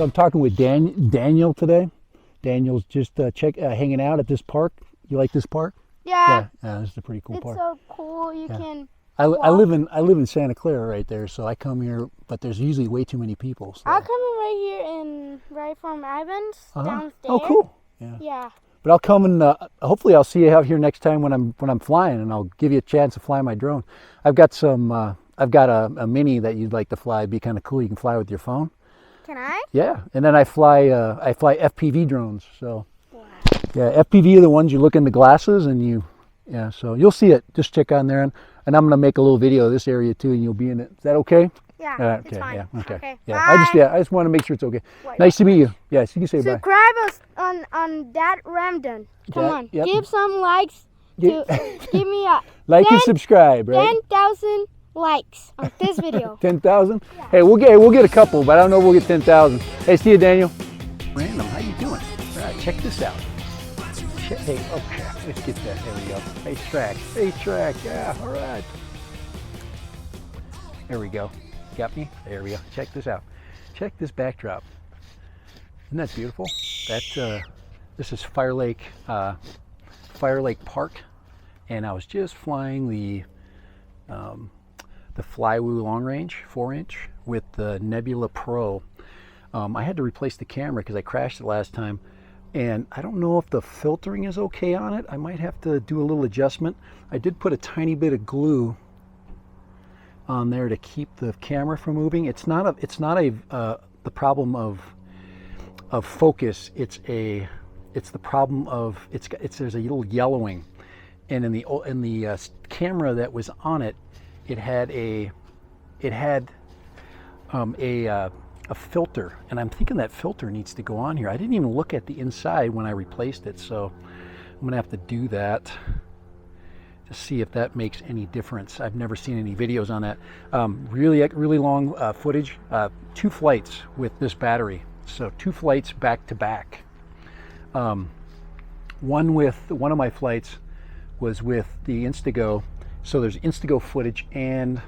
So I'm talking with Daniel today. Daniel's just hanging out at this park. You like this park? Yeah. Yeah, this is a pretty cool park. It's so cool. You can. I live in Santa Clara right there, so I come here, but there's usually way too many people. So. I'll come in right here right from Ivan's downstairs. Oh, cool. Yeah. Yeah. But I'll come and hopefully I'll see you out here next time when I'm flying, and I'll give you a chance to fly my drone. I've got a mini that you'd like to fly. It'd be kind of cool. You can fly with your phone. Can I? Yeah, and then I fly FPV drones. So yeah, FPV are the ones you look in the glasses and so you'll see it. Just check on there, and I'm gonna make a little video of this area too, and you'll be in it. Is that okay? Yeah, okay, it's fine. Yeah, okay. Yeah, Bye. I just want to make sure it's okay. Nice to meet you. Yes, you can say bye. Subscribe us on that Ramden. Come on, yep. give some likes. Give me a like and subscribe, right? 10,000 likes on this video. 10,000? Yeah. Hey, we'll get a couple, but I don't know if we'll get 10,000. Hey, see you, Daniel. Random, how you doing? All right, check this out. Hey, okay, let's get that. There we go. Hey, track. Yeah, all right. There we go. Got me? There we go. Check this out. Check this backdrop. Isn't that beautiful? This is Fire Lake Park, and I was just flying the Flywoo long range 4-inch with the Nebula Pro. I had to replace the camera because I crashed it last time, and I don't know if the filtering is okay on it. I might have to do a little adjustment. I did put a tiny bit of glue on there to keep the camera from moving. It's not the problem of focus. It's the problem of there's a little yellowing, and in the camera that was on it, it had a filter, and I'm thinking that filter needs to go on here. I didn't even look at the inside when I replaced it, so I'm gonna have to do that to see if that makes any difference. I've never seen any videos on that. Really long footage, 2 flights with this battery, so 2 flights back to back. One of my flights was with the Instago, so there's Instago footage, and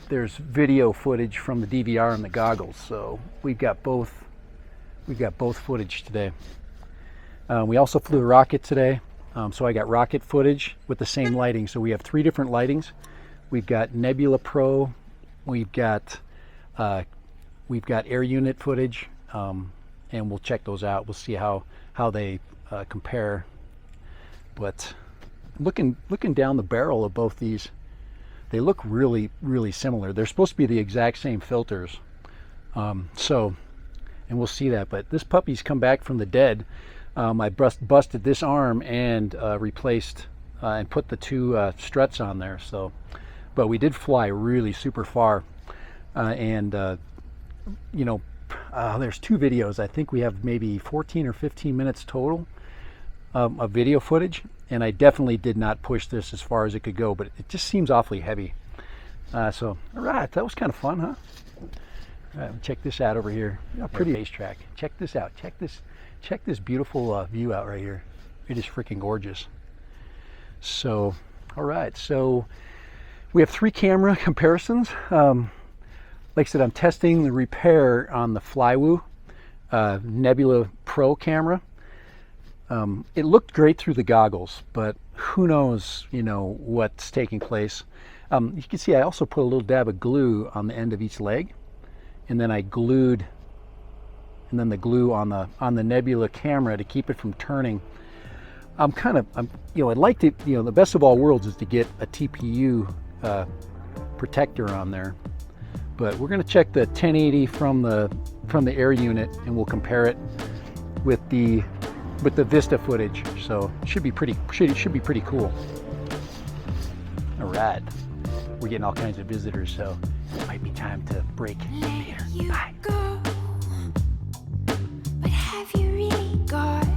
there's video footage from the DVR and the goggles. So we've got both footage today. We also flew a rocket today, so I got rocket footage with the same lighting. So we have 3 different lightings. We've got Nebula Pro, we've got air unit footage, and we'll check those out. We'll see how they compare. But looking down the barrel of both these, they look really, really similar. They're supposed to be the exact same filters. And we'll see that. But this puppy's come back from the dead. I busted this arm and replaced and put the 2 struts on there. So, but we did fly really super far. There's 2 videos. I think we have maybe 14 or 15 minutes total of video footage, and I definitely did not push this as far as it could go, but it just seems awfully heavy. So, all right, that was kind of fun, huh? All right, check this out over here. Pretty racetrack. Check this out. Check this beautiful view out right here. It is freaking gorgeous. So, all right, so we have 3 camera comparisons. Like I said, I'm testing the repair on the Flywoo Nebula Pro camera. It looked great through the goggles, but who knows, what's taking place. You can see I also put a little dab of glue on the end of each leg, and then I glued, and then the glue on the Nebula camera to keep it from turning. I'd like to, the best of all worlds is to get a TPU protector on there. But we're going to check the 1080 from the air unit, and we'll compare it with the Vista footage. So it should be pretty cool. All right, we're getting all kinds of visitors, so it might be time to break here. Bye. But have you really gone?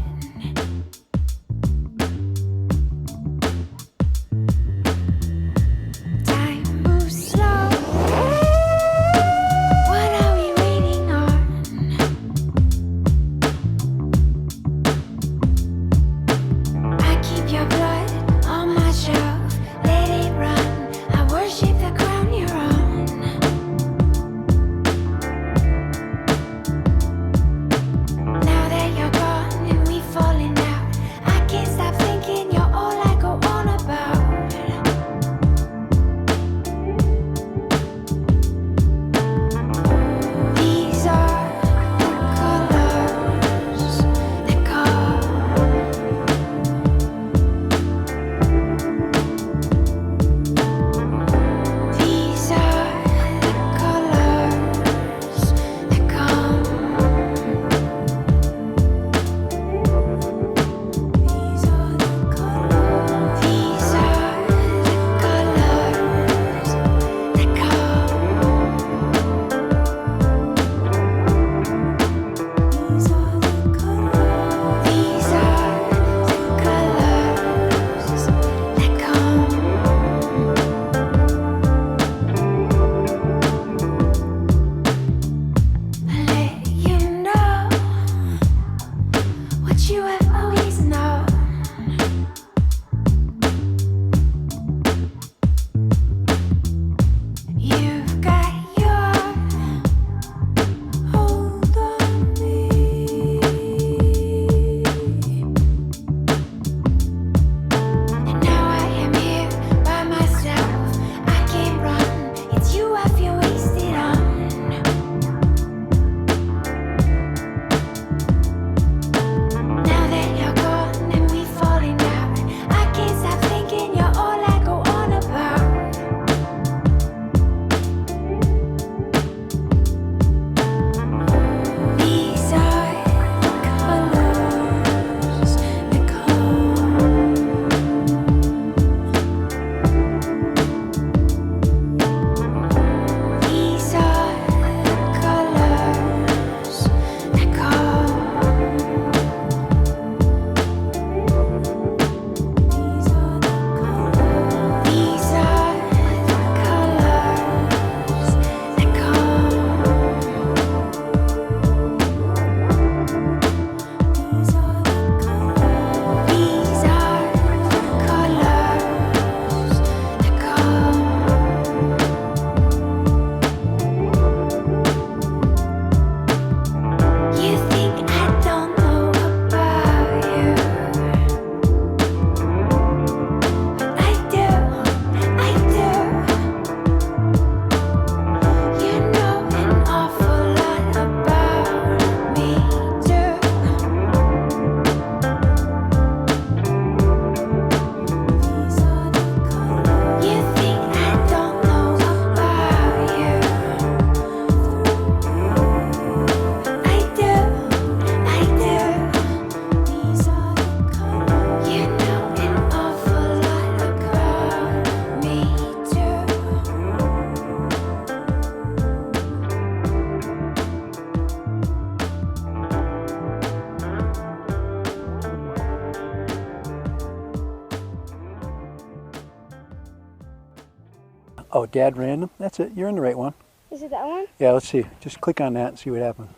Oh, Dad Random. That's it. You're in the right one. Is it that one? Yeah, let's see. Just click on that and see what happens.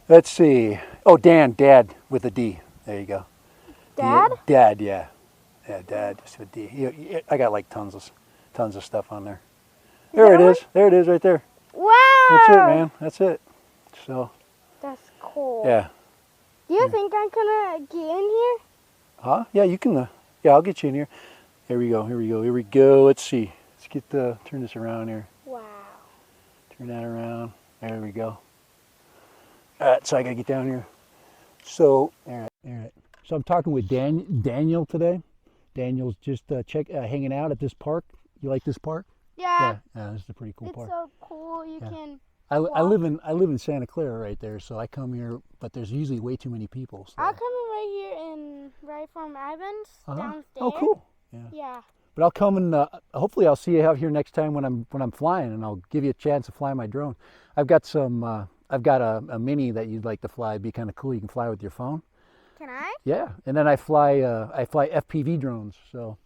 Let's see. Oh, Dad with a D. There you go. Dad? Yeah, Dad, yeah. Yeah, Dad, just with a D. I got like tons of stuff on there. There it is. There it is right there. Wow! That's it, man. That's it. So. That's cool. Yeah. Do you think I'm gonna get in here? Huh? Yeah, you can. Yeah, I'll get you in here. Here we go. Here we go. Here we go. Let's see. Let's get turn this around here. Wow. Turn that around. There we go. All right, so I gotta get down here. So, all right. So I'm talking with Daniel today. Daniel's just hanging out at this park. You like this park? Yeah. Yeah, this is a pretty cool It's park. so cool. You can. I live in Santa Clara right there, so I come here, but there's usually way too many people. So. I'll come in right from Ivan's downstairs. Oh, cool. Yeah. Yeah. But I'll come and hopefully I'll see you out here next time when I'm flying, and I'll give you a chance to fly my drone. I've got a mini that you'd like to fly. It'd be kind of cool. You can fly with your phone. Can I? Yeah, and then I fly FPV drones. So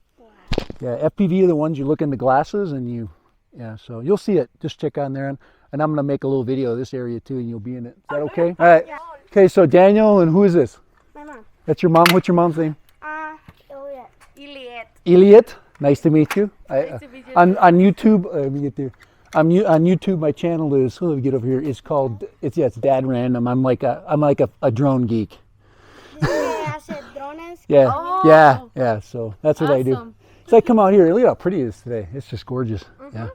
yeah, FPV are the ones you look in the glasses and so you'll see it. Just check on there, and I'm gonna make a little video of this area too, and you'll be in it. Is that okay? All right. Yeah. Okay, so Daniel, and who is this? My mom. That's your mom. What's your mom's name? Iliet. Iliet. Nice to meet you. Nice to meet you. On YouTube, let me get there. On YouTube, my channel is. Let me get over here. It's called. It's Dad Random. I'm like a drone geek. Yeah, Oh. yeah. So that's what I do. So I come out here. Look how pretty it is today. It's just gorgeous. Yeah.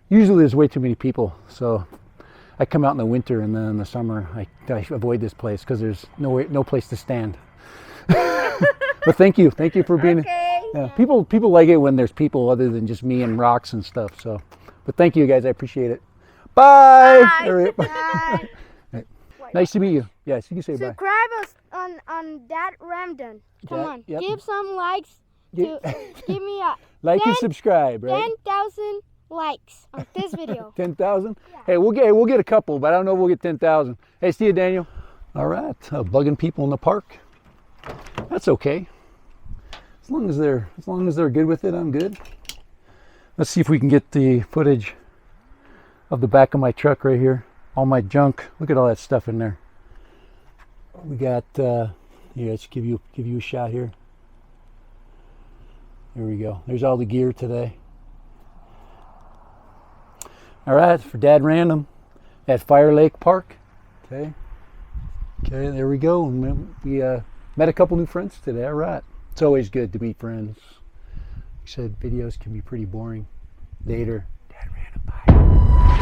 Usually there's way too many people, so I come out in the winter, and then in the summer I avoid this place because there's no place to stand. But thank you for being. Okay. Yeah, people like it when there's people other than just me and rocks and stuff. So, but thank you guys, I appreciate it. Bye. Bye. All right. Bye. Nice to meet you. Yes, you can say bye. Subscribe us on Dad Random. Come on, yep. give some likes. To give me a Like and subscribe, right? 10,000 likes on this video. 10,000. Yeah. Hey, we'll get a couple, but I don't know if we'll get 10,000. Hey, see you, Daniel. All right, bugging people in the park. That's okay. As long as they're good with it, I'm good. Let's see if we can get the footage of the back of my truck right here. All my junk. Look at all that stuff in there. We got here. Let's give you a shot here. Here we go. There's all the gear today. All right, for Dad Random at Fire Lake Park. Okay, there we go. We met a couple new friends today. All right. It's always good to meet friends. Like I said, videos can be pretty boring. Later. Dad Random, bye.